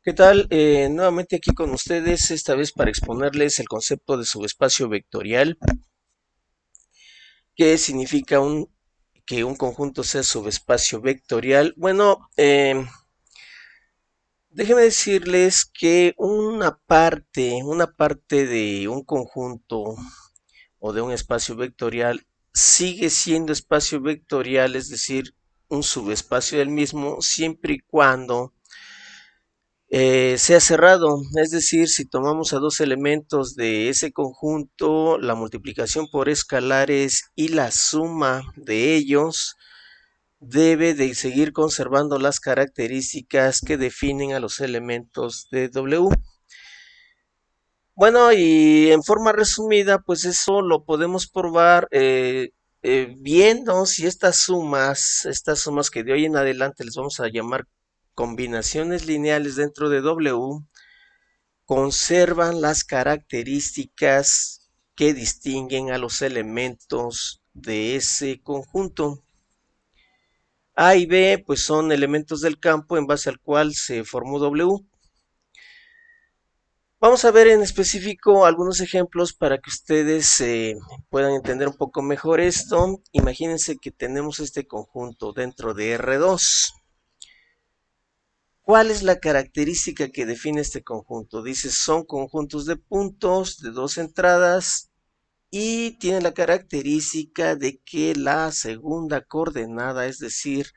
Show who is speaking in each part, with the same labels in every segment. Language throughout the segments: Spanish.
Speaker 1: ¿Qué tal? Nuevamente aquí con ustedes, esta vez para exponerles el concepto de subespacio vectorial. ¿Qué significa que un conjunto sea subespacio vectorial? Bueno, déjenme decirles que una parte de un conjunto o de un espacio vectorial sigue siendo espacio vectorial, es decir, un subespacio del mismo, siempre y cuando sea cerrado, es decir, si tomamos a dos elementos de ese conjunto, la multiplicación por escalares y la suma de ellos debe de seguir conservando las características que definen a los elementos de W. Bueno, y en forma resumida, pues eso lo podemos probar viendo si estas sumas que de hoy en adelante les vamos a llamar combinaciones lineales dentro de W, conservan las características que distinguen a los elementos de ese conjunto. A y B pues son elementos del campo en base al cual se formó W. Vamos a ver en específico algunos ejemplos para que ustedes puedan entender un poco mejor esto. Imagínense que tenemos este conjunto dentro de R2. ¿Cuál es la característica que define este conjunto? Dice, son conjuntos de puntos de dos entradas y tiene la característica de que la segunda coordenada, es decir,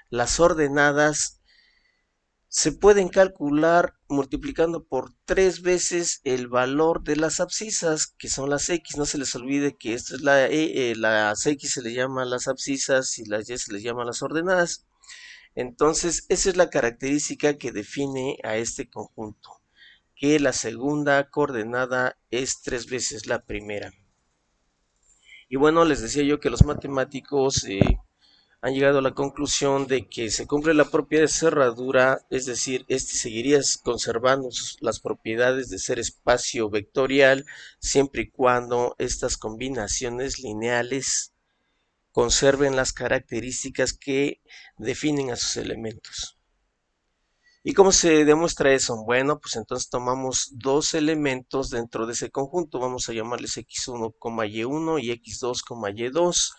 Speaker 1: las ordenadas, se pueden calcular multiplicando por tres veces el valor de las abscisas, que son las X. No se les olvide que esto es las X se le llama las abscisas y las Y se les llama las ordenadas. Entonces, esa es la característica que define a este conjunto, que la segunda coordenada es tres veces la primera. Y bueno, les decía yo que los matemáticos han llegado a la conclusión de que se cumple la propiedad de cerradura, es decir, este seguiría conservando las propiedades de ser espacio vectorial siempre y cuando estas combinaciones lineales conserven las características que definen a sus elementos. ¿Y cómo se demuestra eso? Bueno, pues entonces tomamos dos elementos dentro de ese conjunto, vamos a llamarles x1, y1 y x2, y2,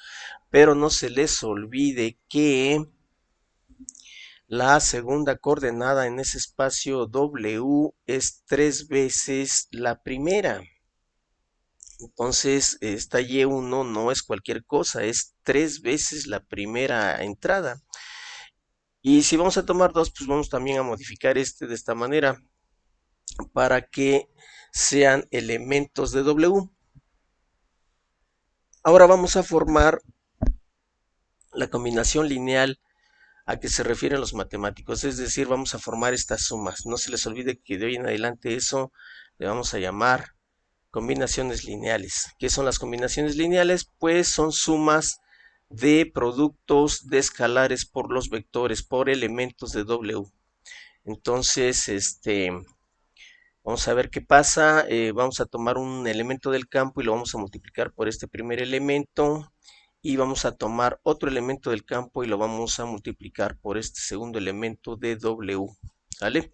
Speaker 1: pero no se les olvide que la segunda coordenada en ese espacio W es tres veces la primera. Entonces, esta Y1 no es cualquier cosa, es tres veces la primera entrada. Y si vamos a tomar dos, pues vamos también a modificar este de esta manera para que sean elementos de W. Ahora vamos a formar la combinación lineal a que se refieren los matemáticos, es decir, vamos a formar estas sumas. No se les olvide que de hoy en adelante eso le vamos a llamar combinaciones lineales. ¿Qué son las combinaciones lineales? Pues son sumas de productos de escalares por los vectores, por elementos de W. Entonces, vamos a ver qué pasa. Vamos a tomar un elemento del campo y lo vamos a multiplicar por este primer elemento. Y vamos a tomar otro elemento del campo y lo vamos a multiplicar por este segundo elemento de W. ¿Vale?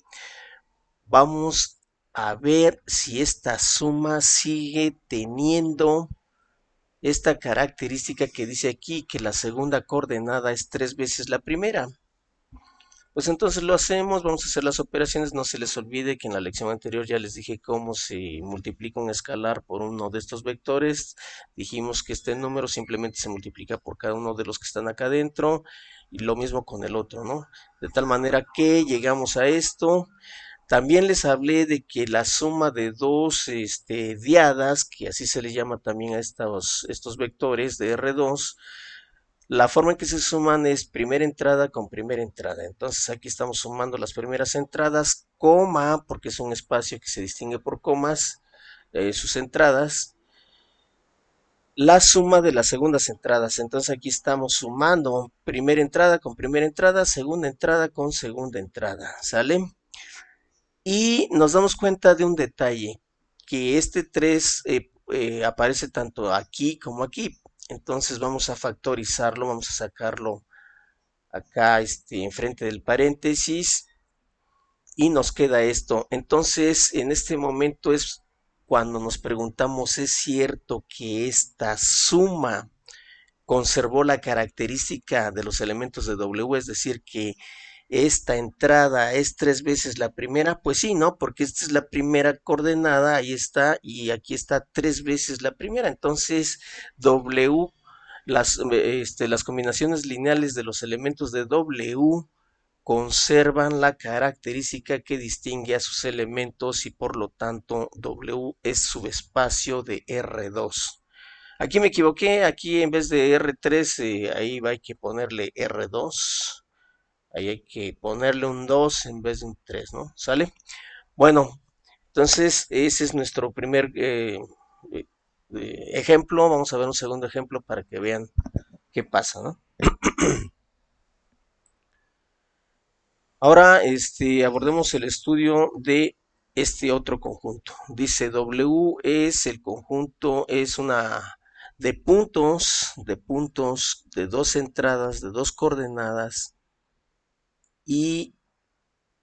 Speaker 1: Vamos a ver si esta suma sigue teniendo esta característica que dice aquí, que la segunda coordenada es tres veces la primera. Pues entonces lo hacemos, vamos a hacer las operaciones. No se les olvide que en la lección anterior ya les dije cómo se multiplica un escalar por uno de estos vectores. Dijimos que este número simplemente se multiplica por cada uno de los que están acá adentro y lo mismo con el otro, ¿no? De tal manera que llegamos a esto. También les hablé de que la suma de dos diadas, que así se le llama también a estos vectores de R2, la forma en que se suman es primera entrada con primera entrada. Entonces aquí estamos sumando las primeras entradas, coma, porque es un espacio que se distingue por comas, sus entradas, la suma de las segundas entradas. Entonces aquí estamos sumando primera entrada con primera entrada, segunda entrada con segunda entrada. ¿Sale? Y nos damos cuenta de un detalle, que este 3 aparece tanto aquí como aquí. Entonces vamos a factorizarlo, vamos a sacarlo acá enfrente del paréntesis y nos queda esto. Entonces, en este momento es cuando nos preguntamos, ¿es cierto que esta suma conservó la característica de los elementos de W? Es decir, que esta entrada es 3 veces la primera. Pues sí, ¿no? Porque esta es la primera coordenada, ahí está, y aquí está 3 veces la primera. Entonces, W, las combinaciones lineales de los elementos de W conservan la característica que distingue a sus elementos y por lo tanto W es subespacio de R2. Aquí me equivoqué, aquí en vez de R3, ahí hay que ponerle R2, ahí hay que ponerle un 2 en vez de un 3, ¿no? ¿Sale? Bueno, entonces ese es nuestro primer eh, ejemplo. Vamos a ver un segundo ejemplo para que vean qué pasa, ¿no? Ahora abordemos el estudio de este otro conjunto. Dice W es el conjunto, es una de puntos, de dos entradas, de dos coordenadas y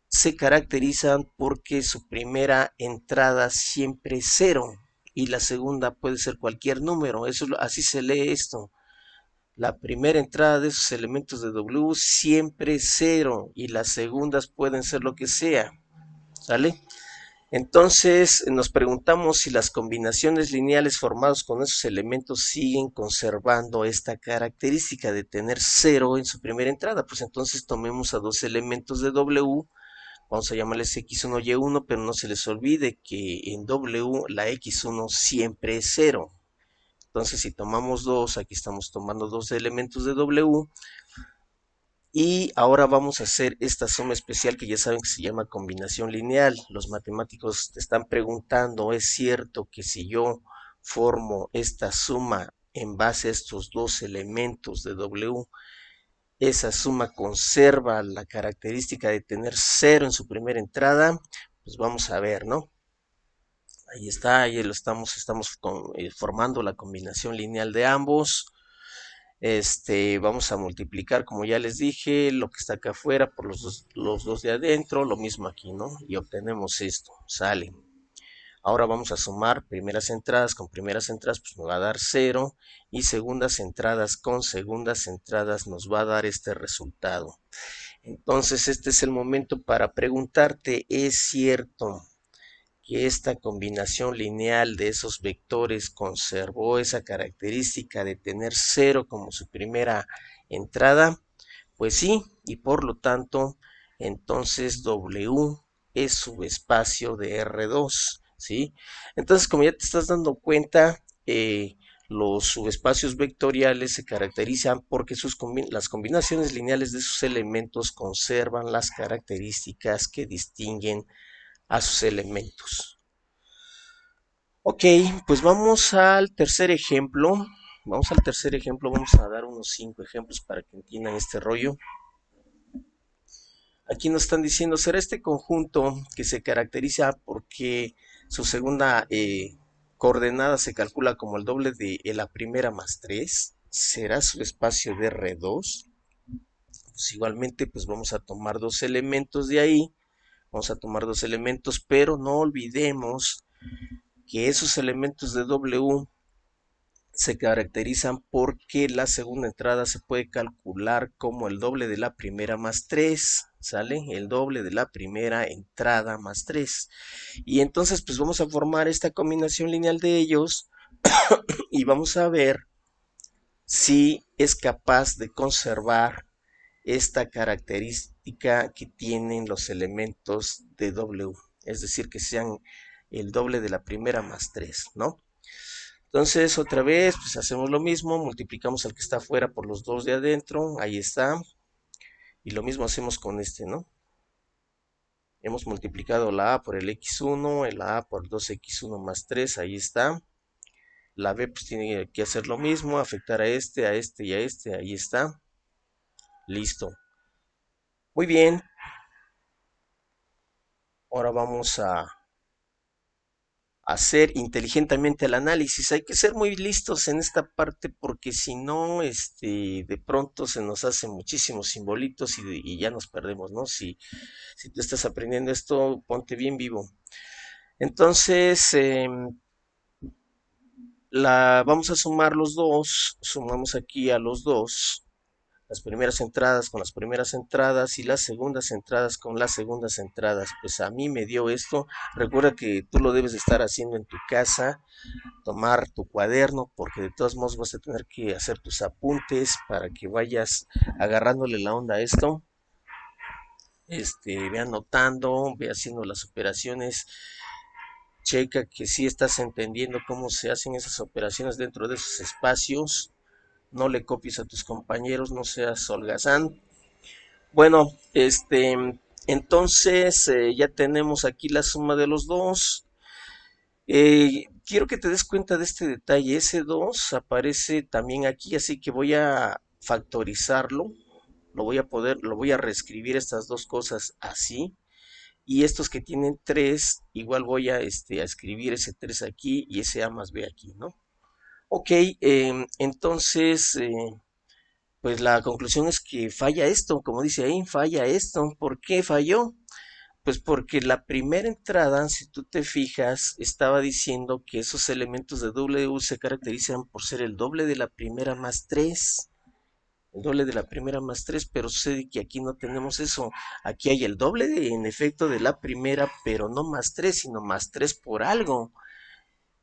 Speaker 1: se caracterizan porque su primera entrada siempre es cero y la segunda puede ser cualquier número. Así se lee esto. La primera entrada de esos elementos de W siempre es cero y las segundas pueden ser lo que sea. ¿Sale? Entonces nos preguntamos si las combinaciones lineales formadas con esos elementos siguen conservando esta característica de tener cero en su primera entrada. Pues entonces tomemos a dos elementos de W, vamos a llamarles X1 y Y1, pero no se les olvide que en W la X1 siempre es cero. Entonces si tomamos dos, aquí estamos tomando dos elementos de W, y ahora vamos a hacer esta suma especial que ya saben que se llama combinación lineal. Los matemáticos te están preguntando, ¿es cierto que si yo formo esta suma en base a estos dos elementos de W, esa suma conserva la característica de tener cero en su primera entrada? Pues vamos a ver, ¿no? Ahí está, ahí lo estamos formando la combinación lineal de ambos. Vamos a multiplicar, como ya les dije, lo que está acá afuera por los dos de adentro, lo mismo aquí, ¿no? Y obtenemos esto, sale. Ahora vamos a sumar primeras entradas con primeras entradas, pues nos va a dar 0, y segundas entradas con segundas entradas nos va a dar este resultado. Entonces, este es el momento para preguntarte, ¿es cierto que esta combinación lineal de esos vectores conservó esa característica de tener 0 como su primera entrada? Pues sí, y por lo tanto, entonces W es subespacio de R2, ¿sí? Entonces, como ya te estás dando cuenta, los subespacios vectoriales se caracterizan porque las combinaciones lineales de sus elementos conservan las características que distinguen a sus elementos. Ok, pues vamos al tercer ejemplo. Vamos a dar unos 5 ejemplos para que entiendan este rollo. Aquí nos están diciendo, ¿será este conjunto que se caracteriza porque su segunda coordenada se calcula como el doble de la primera más 3? ¿Será su espacio de R2? Pues igualmente, pues vamos a tomar dos elementos de ahí. Vamos a tomar dos elementos, pero no olvidemos que esos elementos de W se caracterizan porque la segunda entrada se puede calcular como el doble de la primera más 3, ¿sale? El doble de la primera entrada más 3. Y entonces pues vamos a formar esta combinación lineal de ellos y vamos a ver si es capaz de conservar esta característica que tienen los elementos de W, es decir, que sean el doble de la primera más 3, ¿no? Entonces, otra vez, pues hacemos lo mismo, multiplicamos al que está afuera por los dos de adentro, ahí está, y lo mismo hacemos con este, ¿no? Hemos multiplicado la A por el X1, el A por 2X1 más 3, ahí está. La B pues tiene que hacer lo mismo, afectar a este y a este, ahí está. Listo. Muy bien, ahora vamos a hacer inteligentemente el análisis. Hay que ser muy listos en esta parte porque si no, de pronto se nos hacen muchísimos simbolitos y ya nos perdemos, ¿no? Si tú estás aprendiendo esto, ponte bien vivo. Entonces, vamos a sumar los dos, sumamos aquí a los dos, las primeras entradas con las primeras entradas y las segundas entradas con las segundas entradas. Pues a mí me dio esto. Recuerda que tú lo debes de estar haciendo en tu casa, tomar tu cuaderno, porque de todos modos vas a tener que hacer tus apuntes para que vayas agarrándole la onda a esto. Ve anotando, ve haciendo las operaciones, checa que sí estás entendiendo cómo se hacen esas operaciones dentro de esos espacios. No le copies a tus compañeros, no seas holgazán. Bueno, entonces ya tenemos aquí la suma de los dos. Quiero que te des cuenta de este detalle. Ese 2 aparece también aquí, así que voy a factorizarlo. Lo voy a reescribir estas dos cosas así. Y estos que tienen 3 igual voy a escribir ese 3 aquí y ese A más B aquí, ¿no? Ok, entonces, pues la conclusión es que falla esto, como dice ahí, falla esto. ¿Por qué falló? Pues porque la primera entrada, si tú te fijas, estaba diciendo que esos elementos de W se caracterizan por ser el doble de la primera más 3. El doble de la primera más 3, pero sucede que aquí no tenemos eso. Aquí hay el doble en efecto de la primera, pero no más 3, sino más 3 por algo.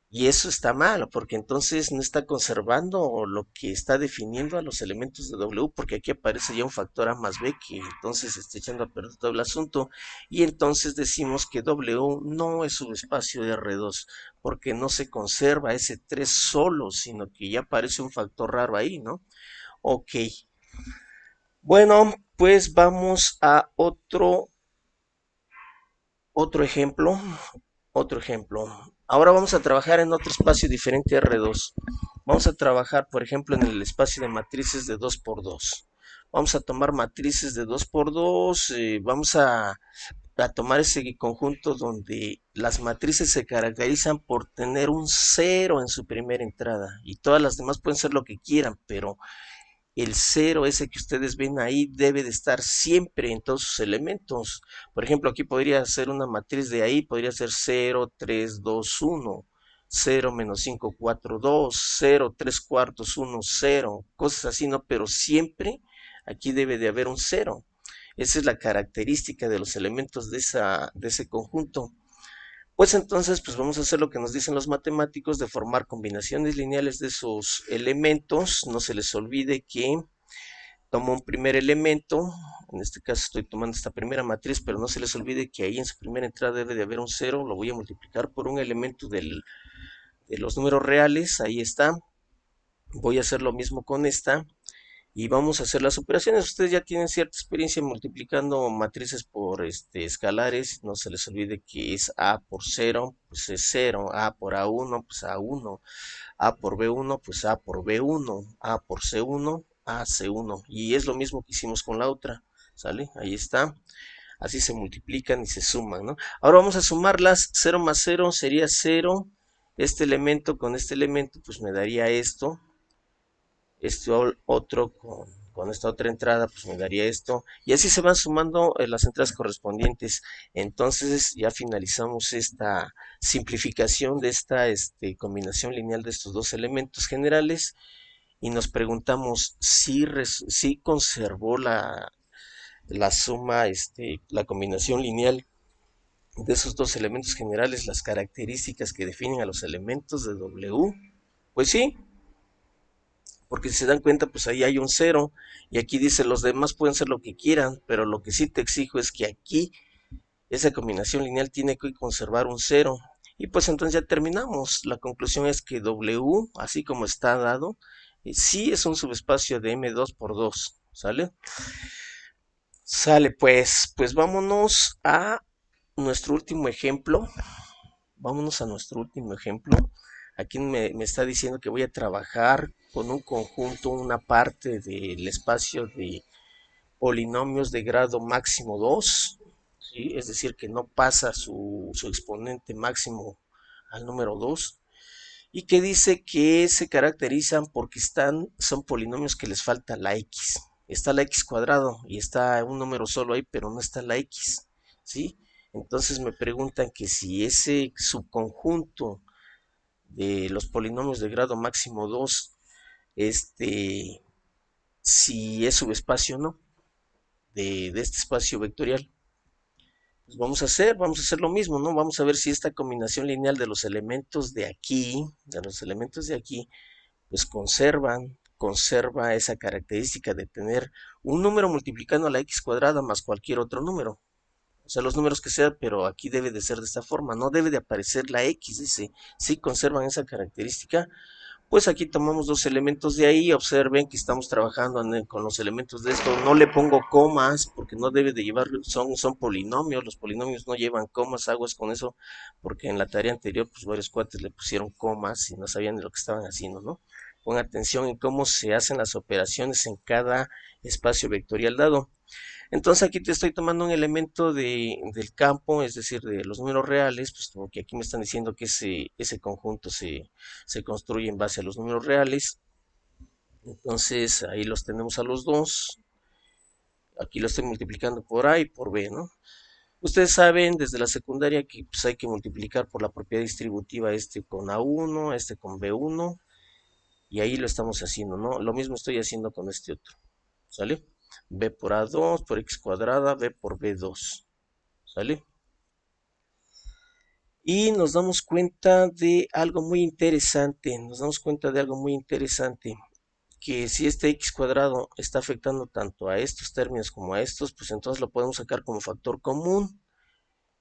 Speaker 1: Y eso está mal, porque entonces no está conservando lo que está definiendo a los elementos de W, porque aquí aparece ya un factor A más B que entonces está echando a perder todo el asunto. Y entonces decimos que W no es subespacio de R2, porque no se conserva ese 3 solo, sino que ya aparece un factor raro ahí, ¿no? Ok. Bueno, pues vamos a otro ejemplo. Otro ejemplo. Ahora vamos a trabajar en otro espacio diferente a R2. Vamos a trabajar, por ejemplo, en el espacio de matrices de 2 por 2. Vamos a tomar matrices de 2 por 2. Vamos a tomar ese conjunto donde las matrices se caracterizan por tener un cero en su primera entrada. Y todas las demás pueden ser lo que quieran, pero el cero ese que ustedes ven ahí debe de estar siempre en todos sus elementos. Por ejemplo, aquí podría ser una matriz de ahí, podría ser 0, 3, 2, 1, 0, menos 5, 4, 2, 0, 3 cuartos, 1, 0, cosas así, ¿no? Pero siempre aquí debe de haber un cero. Esa es la característica de los elementos de ese conjunto. Pues entonces, pues vamos a hacer lo que nos dicen los matemáticos de formar combinaciones lineales de esos elementos. No se les olvide que tomo un primer elemento, en este caso estoy tomando esta primera matriz, pero no se les olvide que ahí en su primera entrada debe de haber un cero, lo voy a multiplicar por un elemento de los números reales, ahí está. Voy a hacer lo mismo con esta y vamos a hacer las operaciones. Ustedes ya tienen cierta experiencia multiplicando matrices por escalares. No se les olvide que es A por 0, pues es 0. A por A1, pues A1. A por B1, pues A por B1. A por C1, A C1. Y es lo mismo que hicimos con la otra. ¿Sale? Ahí está. Así se multiplican y se suman, ¿no? Ahora vamos a sumarlas. 0 más 0 sería 0. Este elemento con este elemento, pues me daría esto. Este otro con esta otra entrada, pues me daría esto. Y así se van sumando las entradas correspondientes. Entonces ya finalizamos esta simplificación de esta combinación lineal de estos dos elementos generales. Y nos preguntamos si conservó la suma, la combinación lineal de esos dos elementos generales, las características que definen a los elementos de W. Pues sí, porque si se dan cuenta, pues ahí hay un cero, y aquí dice los demás pueden ser lo que quieran, pero lo que sí te exijo es que aquí esa combinación lineal tiene que conservar un cero. Y pues entonces ya terminamos. La conclusión es que W, así como está dado, sí es un subespacio de M2 por 2, ¿sale? Sale, pues vámonos a nuestro último ejemplo. Vámonos a nuestro último ejemplo. Aquí me está diciendo que voy a trabajar con un conjunto, una parte del espacio de polinomios de grado máximo 2, ¿sí? Es decir, que no pasa su exponente máximo al número 2 y que dice que se caracterizan porque son polinomios que les falta la x. Está la x cuadrado y está un número solo ahí, pero no está la x, ¿sí? Entonces me preguntan que si ese subconjunto de los polinomios de grado máximo 2, si es subespacio o no, de este espacio vectorial. Pues vamos a hacer lo mismo, ¿no? Vamos a ver si esta combinación lineal de los elementos de aquí, pues conserva esa característica de tener un número multiplicando a la x cuadrada más cualquier otro número. O sea, los números que sean, pero aquí debe de ser de esta forma, no debe de aparecer la x, dice, si conservan esa característica, pues aquí tomamos dos elementos de ahí, observen que estamos trabajando con los elementos de esto, no le pongo comas porque no debe de llevar, son polinomios, los polinomios no llevan comas, aguas con eso, porque en la tarea anterior pues varios cuates le pusieron comas y no sabían de lo que estaban haciendo, ¿no? Pon atención en cómo se hacen las operaciones en cada espacio vectorial dado. Entonces aquí te estoy tomando un elemento del campo, es decir, de los números reales, pues porque aquí me están diciendo que ese conjunto se construye en base a los números reales. Entonces ahí los tenemos a los dos. Aquí lo estoy multiplicando por A y por B, ¿no? Ustedes saben desde la secundaria que pues, hay que multiplicar por la propiedad distributiva este con A1, este con B1, y ahí lo estamos haciendo, ¿no? Lo mismo estoy haciendo con este otro, ¿sale? B por A2 por X cuadrada, B por B2, ¿sale? Y nos damos cuenta de algo muy interesante, que si este x cuadrado está afectando tanto a estos términos como a estos, pues entonces lo podemos sacar como factor común.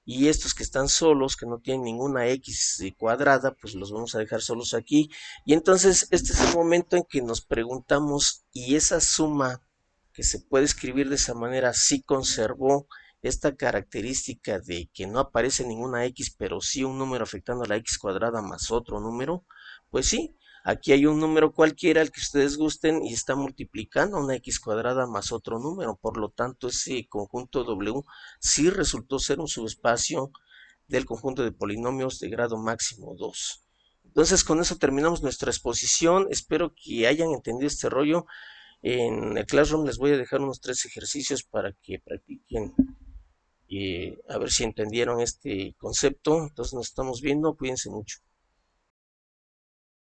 Speaker 1: Y estos que están solos, que no tienen ninguna x cuadrada, pues los vamos a dejar solos aquí. Y entonces este es el momento en que nos preguntamos, ¿y esa suma que se puede escribir de esa manera sí conservó esta característica de que no aparece ninguna x, pero sí un número afectando a la x cuadrada más otro número? Pues sí, aquí hay un número cualquiera al que ustedes gusten y está multiplicando una x cuadrada más otro número. Por lo tanto, ese conjunto W sí resultó ser un subespacio del conjunto de polinomios de grado máximo 2. Entonces, con eso terminamos nuestra exposición. Espero que hayan entendido este rollo. En el Classroom les voy a dejar unos 3 ejercicios para que practiquen a ver si entendieron este concepto. Entonces nos estamos viendo. Cuídense mucho.